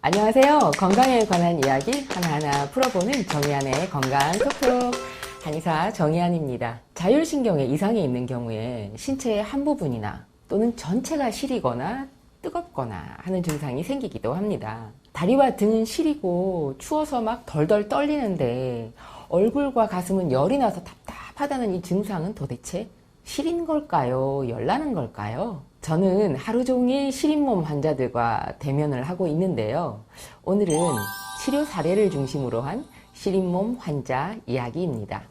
안녕하세요. 건강에 관한 이야기 하나하나 풀어보는 정의안의 건강 톡톡 한의사 정의안입니다. 자율신경에 이상이 있는 경우에 신체의 한 부분이나 또는 전체가 시리거나 뜨겁거나 하는 증상이 생기기도 합니다. 다리와 등은 시리고 추워서 막 덜덜 떨리는데 얼굴과 가슴은 열이 나서 답답하다는 이 증상은 도대체 시린 걸까요? 열나는 걸까요? 저는 하루 종일 시린 몸 환자들과 대면을 하고 있는데요. 오늘은 치료 사례를 중심으로 한 시린 몸 환자 이야기입니다.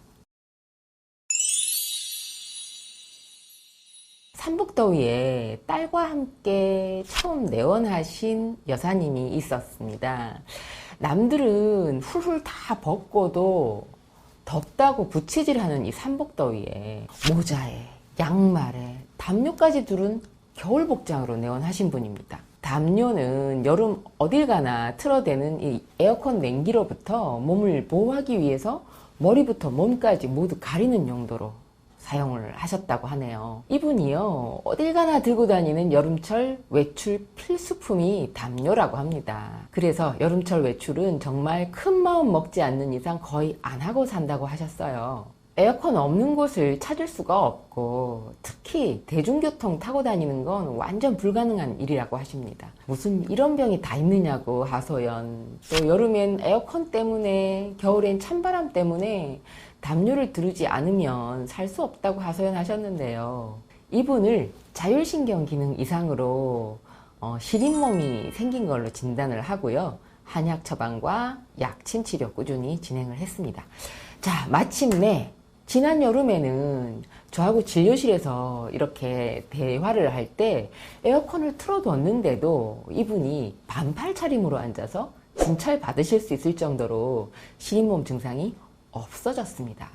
삼복더위에 딸과 함께 처음 내원하신 여사님이 있었습니다. 남들은 훌훌 다 벗고도 덥다고 부채질하는 이 삼복더위에 모자에 양말에 담요까지 두른 겨울 복장으로 내원하신 분입니다. 담요는 여름 어딜 가나 틀어대는 이 에어컨 냉기로부터 몸을 보호하기 위해서 머리부터 몸까지 모두 가리는 용도로 사용을 하셨다고 하네요. 이분이요, 어딜 가나 들고 다니는 여름철 외출 필수품이 담요라고 합니다. 그래서 여름철 외출은 정말 큰 마음 먹지 않는 이상 거의 안 하고 산다고 하셨어요. 에어컨 없는 곳을 찾을 수가 없고 특히 대중교통 타고 다니는 건 완전 불가능한 일이라고 하십니다. 무슨 이런 병이 다 있느냐고 하소연. 또 여름엔 에어컨 때문에, 겨울엔 찬바람 때문에 담요를 두르지 않으면 살 수 없다고 하소연하셨는데요. 이분을 자율신경 기능 이상으로 시린 몸이 생긴 걸로 진단을 하고요. 한약 처방과 약침 치료 꾸준히 진행을 했습니다. 자, 마침내 지난 여름에는 저하고 진료실에서 이렇게 대화를 할 때 에어컨을 틀어뒀는데도 이분이 반팔 차림으로 앉아서 진찰 받으실 수 있을 정도로 시린 몸 증상이 없어졌습니다.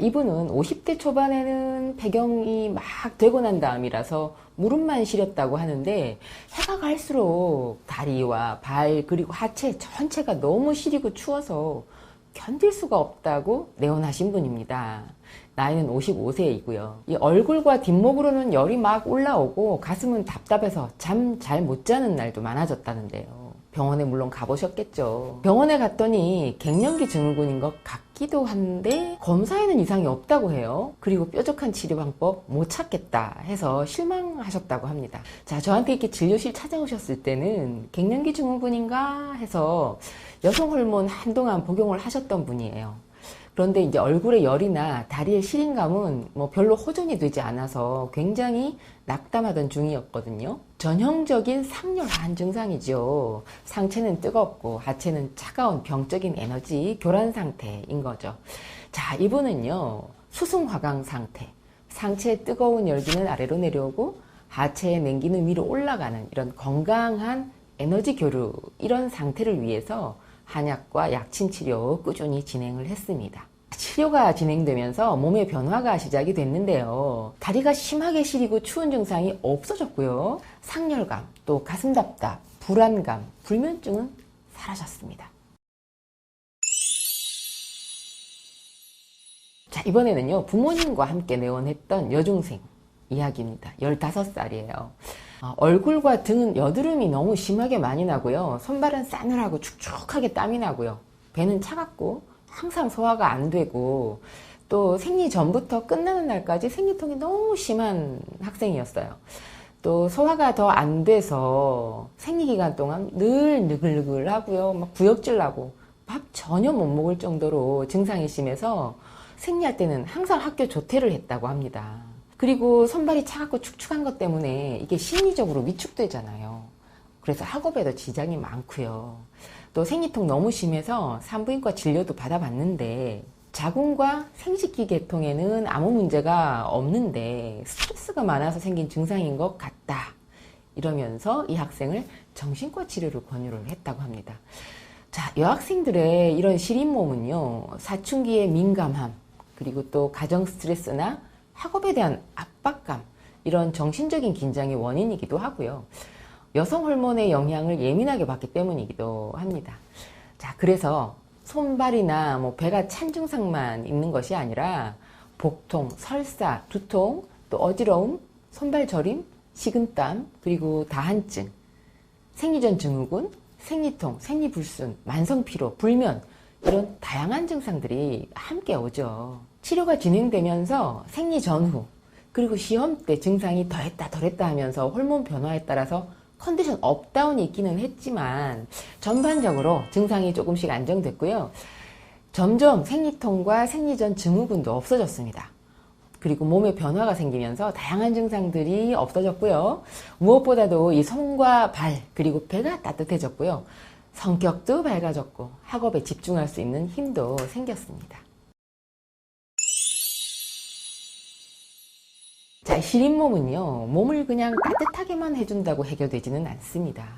이분은 50대 초반에는 폐경이 막 되고 난 다음이라서 무릎만 시렸다고 하는데 해가 갈수록 다리와 발 그리고 하체 전체가 너무 시리고 추워서 견딜 수가 없다고 내원하신 분입니다. 나이는 55세이고요. 이 얼굴과 뒷목으로는 열이 막 올라오고 가슴은 답답해서 잠 잘 못 자는 날도 많아졌다는데요. 병원에 물론 가보셨겠죠. 병원에 갔더니 갱년기 증후군인 것 같기도 한데 검사에는 이상이 없다고 해요. 그리고 뾰족한 치료 방법 못 찾겠다 해서 실망하셨다고 합니다. 자, 저한테 이렇게 진료실 찾아오셨을 때는 갱년기 증후군인가 해서 여성 호르몬 한동안 복용을 하셨던 분이에요. 그런데 이제 얼굴에 열이나 다리의 시린감은 별로 호전이 되지 않아서 굉장히 낙담하던 중이었거든요. 전형적인 상열한 증상이죠. 상체는 뜨겁고 하체는 차가운 병적인 에너지 교란 상태인 거죠. 자, 이분은요, 수승화강 상태. 상체의 뜨거운 열기는 아래로 내려오고 하체의 냉기는 위로 올라가는 이런 건강한 에너지 교류, 이런 상태를 위해서 한약과 약침 치료 꾸준히 진행을 했습니다. 치료가 진행되면서 몸의 변화가 시작이 됐는데요. 다리가 심하게 시리고 추운 증상이 없어졌고요. 상열감, 또 가슴 답답, 불안감, 불면증은 사라졌습니다. 자, 이번에는요, 부모님과 함께 내원했던 여중생 이야기입니다. 15살이에요. 얼굴과 등은 여드름이 너무 심하게 많이 나고요. 손발은 싸늘하고 축축하게 땀이 나고요. 배는 차갑고 항상 소화가 안 되고 또 생리 전부터 끝나는 날까지 생리통이 너무 심한 학생이었어요. 또 소화가 더 안 돼서 생리 기간 동안 늘 느글느글하고요. 막 구역질 나고 밥 전혀 못 먹을 정도로 증상이 심해서 생리할 때는 항상 학교 조퇴를 했다고 합니다. 그리고 손발이 차갑고 축축한 것 때문에 이게 심리적으로 위축되잖아요. 그래서 학업에도 지장이 많고요. 또 생리통 너무 심해서 산부인과 진료도 받아봤는데 자궁과 생식기 계통에는 아무 문제가 없는데 스트레스가 많아서 생긴 증상인 것 같다. 이러면서 이 학생을 정신과 치료를 권유를 했다고 합니다. 자, 여학생들의 이런 시린 몸은요, 사춘기의 민감함, 그리고 또 가정 스트레스나 학업에 대한 압박감, 이런 정신적인 긴장의 원인이기도 하고요. 여성 호르몬의 영향을 예민하게 받기 때문이기도 합니다. 자, 그래서 손발이나 배가 찬 증상만 있는 것이 아니라 복통, 설사, 두통, 또 어지러움, 손발 저림, 식은땀, 그리고 다한증, 생리전 증후군, 생리통, 생리불순, 만성피로, 불면 이런 다양한 증상들이 함께 오죠. 치료가 진행되면서 생리 전후 그리고 시험 때 증상이 더했다 덜했다 하면서 호르몬 변화에 따라서 컨디션 업다운이 있기는 했지만 전반적으로 증상이 조금씩 안정됐고요. 점점 생리통과 생리전 증후군도 없어졌습니다. 그리고 몸에 변화가 생기면서 다양한 증상들이 없어졌고요. 무엇보다도 이 손과 발 그리고 배가 따뜻해졌고요. 성격도 밝아졌고 학업에 집중할 수 있는 힘도 생겼습니다. 자, 시린몸은요, 몸을 그냥 따뜻하게만 해준다고 해결되지는 않습니다.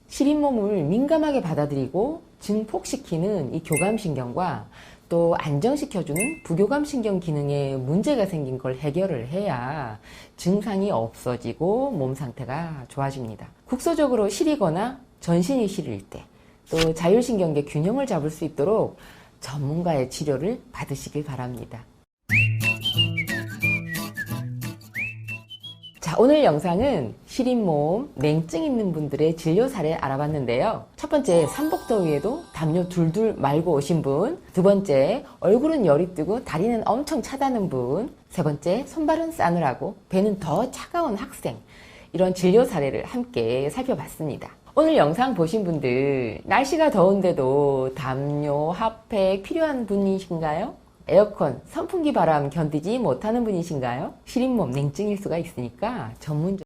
시린몸을 민감하게 받아들이고 증폭시키는 이 교감신경과 또 안정시켜주는 부교감신경 기능에 문제가 생긴 걸 해결을 해야 증상이 없어지고 몸 상태가 좋아집니다. 국소적으로 시리거나 전신이 시릴 때, 또 자율신경계 균형을 잡을 수 있도록 전문가의 치료를 받으시길 바랍니다. 자, 오늘 영상은 시린몸, 냉증 있는 분들의 진료 사례 알아봤는데요. 첫 번째, 삼복더위에도 담요 둘둘 말고 오신 분. 두 번째, 얼굴은 열이 뜨고 다리는 엄청 차다는 분. 세 번째, 손발은 싸늘하고 배는 더 차가운 학생. 이런 진료 사례를 함께 살펴봤습니다. 오늘 영상 보신 분들, 날씨가 더운데도 담요, 핫팩 필요한 분이신가요? 에어컨, 선풍기 바람 견디지 못하는 분이신가요? 시린몸, 냉증일 수가 있으니까 전문적